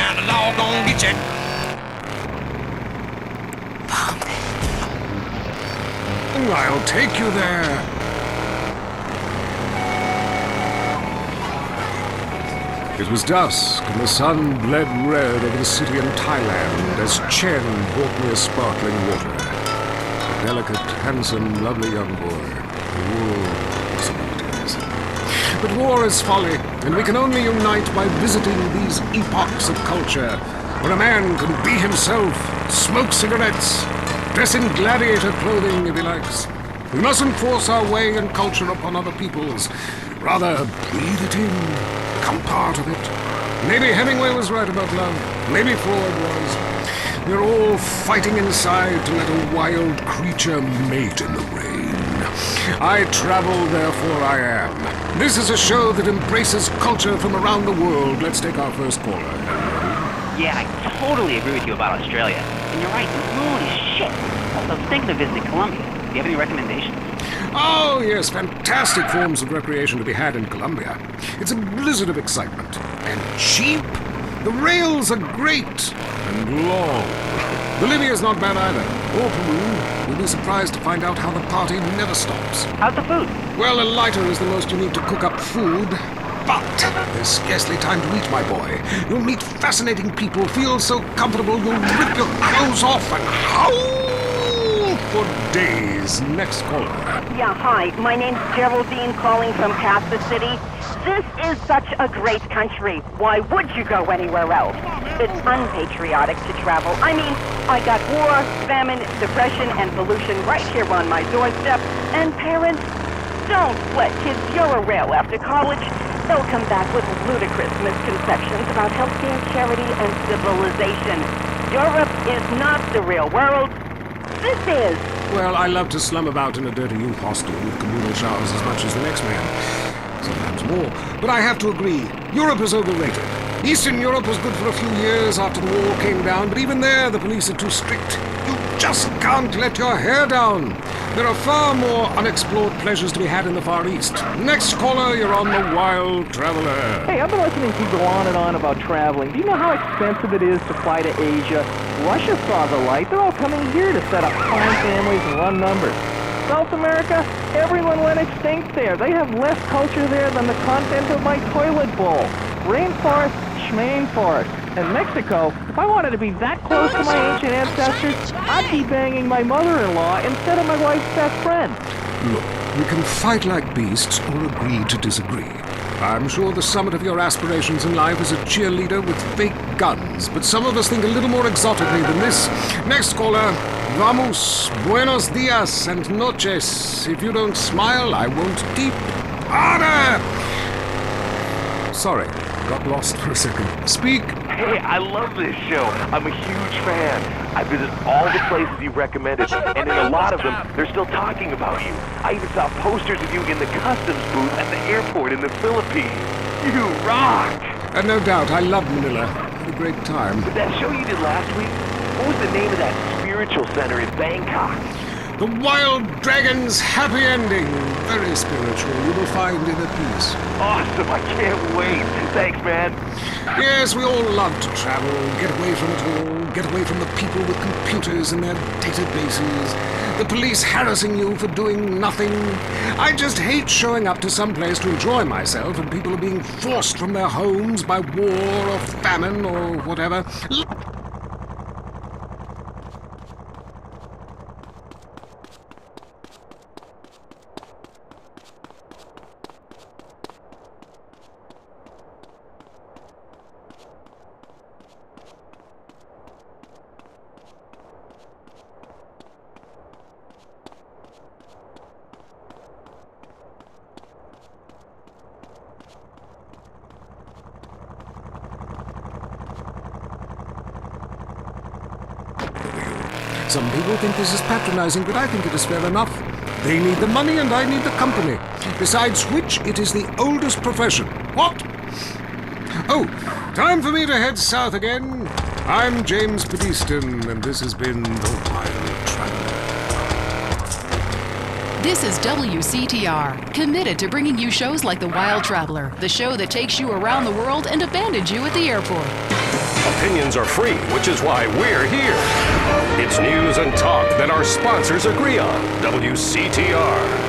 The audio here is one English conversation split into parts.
and the law gonna get you. I'll take you there. It was dusk, and the sun bled red over the city in Thailand as Chen brought me a sparkling water. A delicate, handsome, lovely young boy. War possibilities. But war is folly, and we can only unite by visiting these epochs of culture, where a man can be himself, smoke cigarettes, dress in gladiator clothing if he likes. We mustn't force our way and culture upon other people's. Rather, breathe it in, become part of it. Maybe Hemingway was right about love. Maybe Freud was. We're all fighting inside to let a wild creature mate in the rain. I travel, therefore I am. This is a show that embraces culture from around the world. Let's take our first caller. Yeah, I totally agree with you about Australia. And you're right, the moon is shit. Also, I was thinking of visiting Colombia. Do you have any recommendations? Oh, yes, fantastic forms of recreation to be had in Colombia. It's a blizzard of excitement. And cheap. The rails are great. And long. Bolivia's not bad either. Or Peru. You'll be surprised to find out how the party never stops. How's the food? Well, a lighter is the most you need to cook up food. But there's scarcely time to eat, my boy. You'll meet fascinating people, feel so comfortable you'll rip your clothes off and howl for days. Next caller. Yeah, hi. My name's Geraldine, calling from Carcer City. This is such a great country. Why would you go anywhere else? It's unpatriotic to travel. I mean, I got war, famine, depression, and pollution right here on my doorstep. And parents, don't let kids Euro-rail after college. They'll come back with ludicrous misconceptions about healthcare, charity, and civilization. Europe is not the real world. This is. Well, I love to slum about in a dirty youth hostel with communal showers as much as the next man. Sometimes more. But I have to agree, Europe is overrated. Eastern Europe was good for a few years after the war came down, but even there the police are too strict. You just can't let your hair down. There are far more unexplored pleasures to be had in the Far East. Next caller, you're on the Wild Traveler. Hey, I've been listening to you go on and on about traveling. Do you know how expensive it is to fly to Asia? Russia saw the light. They're all coming here to set up fine families and run numbers. South America, everyone went extinct there. They have less culture there than the content of my toilet bowl. Rainforest, schmainforest. And Mexico, if I wanted to be that close to my ancient ancestors, I'd be banging my mother-in-law instead of my wife's best friend. Look, we can fight like beasts or agree to disagree. I'm sure the summit of your aspirations in life is a cheerleader with fake guns, but some of us think a little more exotically than this. Next caller, vamos, buenos dias and noches. If you don't smile, I won't keep. Harder! Sorry, got lost for a second. Speak. Hey, I love this show. I'm a huge fan. I visit all the places you recommended, and in a lot of them, they're still talking about you. I even saw posters of you in the customs booth at the airport in the Philippines. You rock! No doubt, I love Manila. Had a great time. But that show you did last week, what was the name of that spiritual center in Bangkok? The Wild Dragon's Happy Ending. Very spiritual. You will find inner peace. Awesome, I can't wait. Thanks, man. Yes, we all love to travel, get away from it all, get away from the people with computers and their databases, the police harassing you for doing nothing. I just hate showing up to some place to enjoy myself and people are being forced from their homes by war or famine or whatever. Some people think this is patronizing, but I think it is fair enough. They need the money and I need the company. Besides which, it is the oldest profession. What? Oh, time for me to head south again. I'm James Pedeston, and this has been The Wild Traveler. This is WCTR, committed to bringing you shows like The Wild Traveler, the show that takes you around the world and abandons you at the airport. Opinions are free, which is why we're here. It's news and talk that our sponsors agree on. WCTR.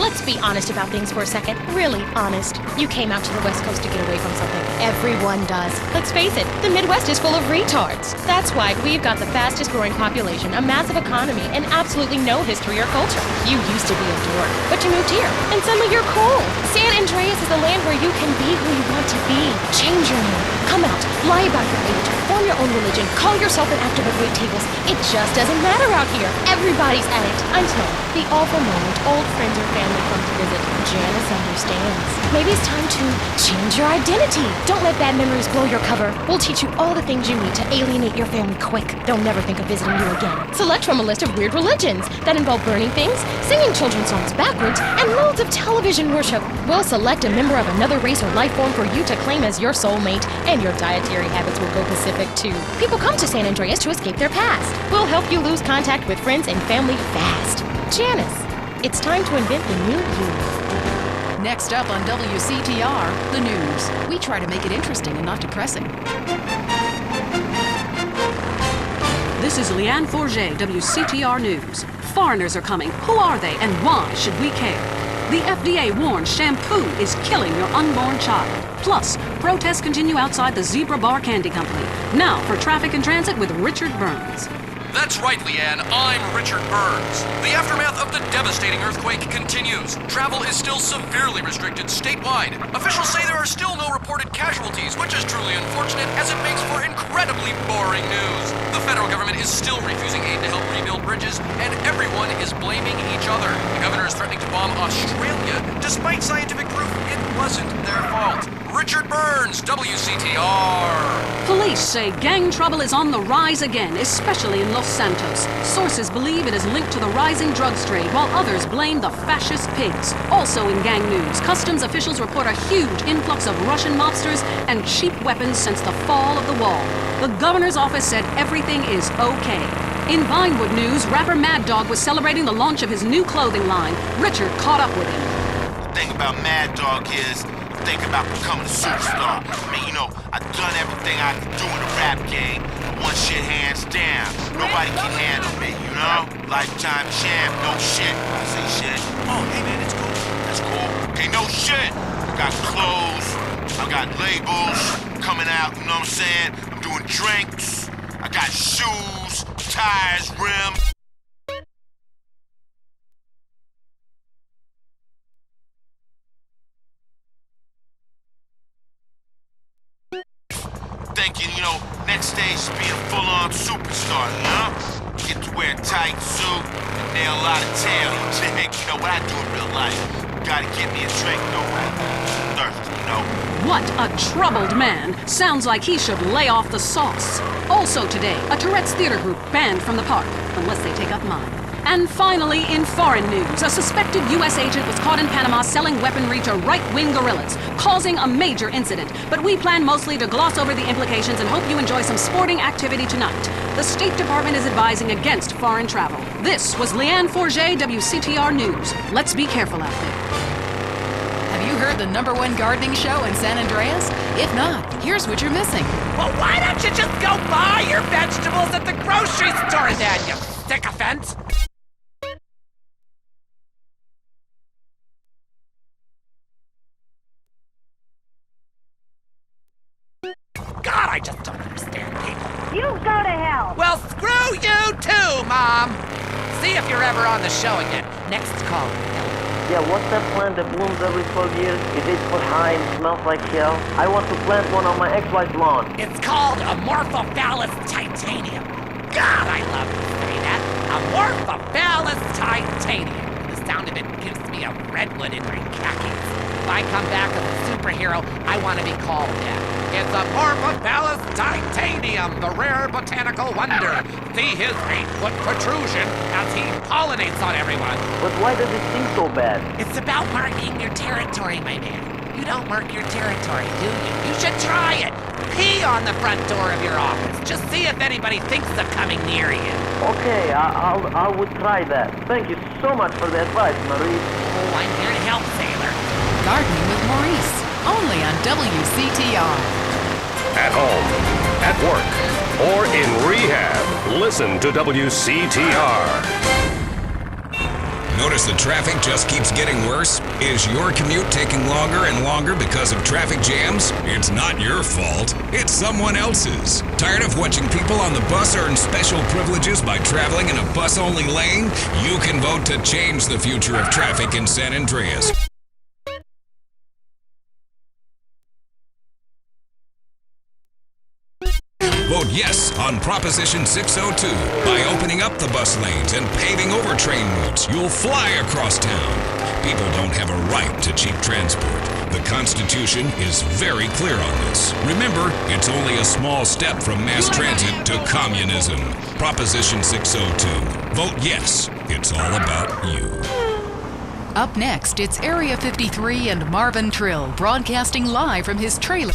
Let's be honest about things for a second. Really honest. You came out to the West Coast to get away from something. Everyone does. Let's face it, the Midwest is full of retards. That's why we've got the fastest growing population, a massive economy, and absolutely no history or culture. You used to be a dork, but you moved here, and suddenly you're cool. San Andreas is the land where you can be who you want to be. Change your name. Come out. Lie about your age. Form your own religion. Call yourself an actor at wait tables. It just doesn't matter out here. Everybody's at it. Until the awful moment old friends or family come to visit. Janice understands. Maybe it's time to change your identity. Don't let bad memories blow your cover. We'll teach you all the things you need to alienate your family quick. They'll never think of visiting you again. Select from a list of weird religions that involve burning things, singing children's songs backwards, and loads of television worship. We'll select a member of another race or life form for you to claim as your soulmate, and your dietary habits will go Pacific too. People come to San Andreas to escape their past. We'll help you lose contact with friends and family fast. Janice, it's time to invent the new you. Next up on WCTR, the news. We try to make it interesting and not depressing. This is Leanne Forget, WCTR News. Foreigners are coming. Who are they and why should we care? The FDA warns shampoo is killing your unborn child. Plus, protests continue outside the Zebra Bar Candy Company. Now for traffic and transit with Richard Burns. That's right, Leanne. I'm Richard Burns. The aftermath of the devastating earthquake continues. Travel is still severely restricted statewide. Officials say there are still no reported casualties, which is truly unfortunate as it makes for incredibly boring news. The federal government is still refusing aid to help rebuild bridges, and everyone is blaming each other. The governor is threatening to bomb Australia, despite scientific proof it wasn't their fault. Richard Burns, WCTR. Police say gang trouble is on the rise again, especially in Los Santos. Sources believe it is linked to the rising drugs trade, while others blame the fascist pigs. Also in gang news, customs officials report a huge influx of Russian mobsters and cheap weapons since the fall of the wall. The governor's office said everything is okay. In Vinewood news, rapper Mad Dog was celebrating the launch of his new clothing line. Richard caught up with him. The thing about Mad Dog is, think about becoming a superstar. I mean, I've done everything I can do in the rap game. One shit hands down. Nobody can handle me, Lifetime champ, no shit. I say shit. Oh, hey man, it's cool. That's cool. Okay, no shit. I got clothes. I got labels coming out, you know what I'm saying? I'm doing drinks. I got shoes, tires, rims. Thinking, next stage is being a full-on superstar, Get to wear a tight suit and nail a lot of tail. You know what I do in real life. Gotta get me a drink, thirsty, What a troubled man. Sounds like he should lay off the sauce. Also today, a Tourette's theater group banned from the park, unless they take up mine. And finally, in foreign news, a suspected U.S. agent was caught in Panama selling weaponry to right-wing guerrillas, causing a major incident. But we plan mostly to gloss over the implications and hope you enjoy some sporting activity tonight. The State Department is advising against foreign travel. This was Leanne Forget, WCTR News. Let's be careful out there. Have you heard the #1 gardening show in San Andreas? If not, here's what you're missing. Well, why don't you just go buy your vegetables at the grocery store then, you sycophant? God, I just don't understand people. You go to hell. Well, screw you too, Mom. See if you're ever on the show again. Next call. Yeah, what's that plant that blooms every 12 years? It's 8 foot high and smells like hell. I want to plant one on my ex-wife's lawn. It's called Amorphophallus titanium. God, I love to say that. Amorphophallus titanium. The sound of it gives me a redwood in my khakis. If I come back as a superhero, I want to be called that. It's Amorphophallus titanium, the rare botanical wonder. See his 8-foot protrusion as he pollinates on everyone. But why does it sting so bad? It's about marking your territory, my man. You don't mark your territory, do you? You should try it. Pee on the front door of your office. Just see if anybody thinks of coming near you. Okay, I would try that. Thank you so much for the advice, Maurice. Oh, I'm here to help, sailor. Gardening with Maurice. only on WCTR. At home, at work, or in rehab, listen to WCTR. Notice the traffic just keeps getting worse? Is your commute taking longer and longer because of traffic jams? It's not your fault. It's someone else's. Tired of watching people on the bus earn special privileges by traveling in a bus-only lane? You can vote to change the future of traffic in San Andreas. Vote yes on Proposition 602. By opening up the bus lanes and paving over train routes, you'll fly across town. People don't have a right to cheap transport. The Constitution is very clear on this. Remember, it's only a small step from mass transit to communism. Proposition 602. Vote yes. It's all about you. Up next, it's Area 53 and Marvin Trill broadcasting live from his trailer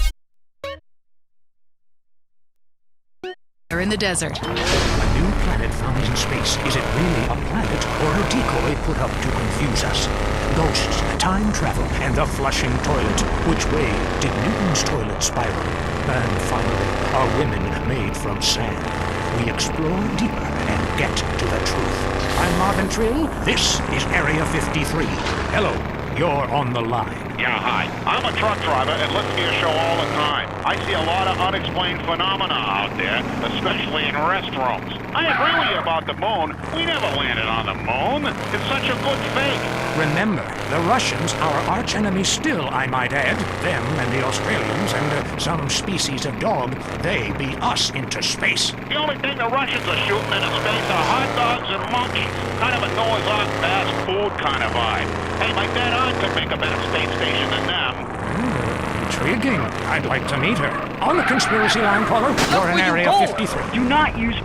in the desert. A new planet found in space. Is it really a planet or a decoy put up to confuse us? Ghosts, time travel, and the flushing toilet. Which way did Newton's toilet spiral? And finally, are women made from sand? We explore deeper and get to the truth. I'm Marvin Trill. This is Area 53. Hello, you're on the line. Yeah, hi. I'm a truck driver and listen to your show all the time. I see a lot of unexplained phenomena out there, especially in restrooms. I agree with you about the moon. We never landed on the moon. It's such a good fake. Remember, the Russians, our archenemy still, I might add. Them and the Australians and some species of dog, they beat us into space. The only thing the Russians are shooting into space are hot dogs and monkeys. Kind of a Noah's Ark fast food kind of vibe. Hey, my dad aunt could make a better space station than them. Intriguing. I'd like to meet her. On the conspiracy line, caller. You're in Area 53. Do not use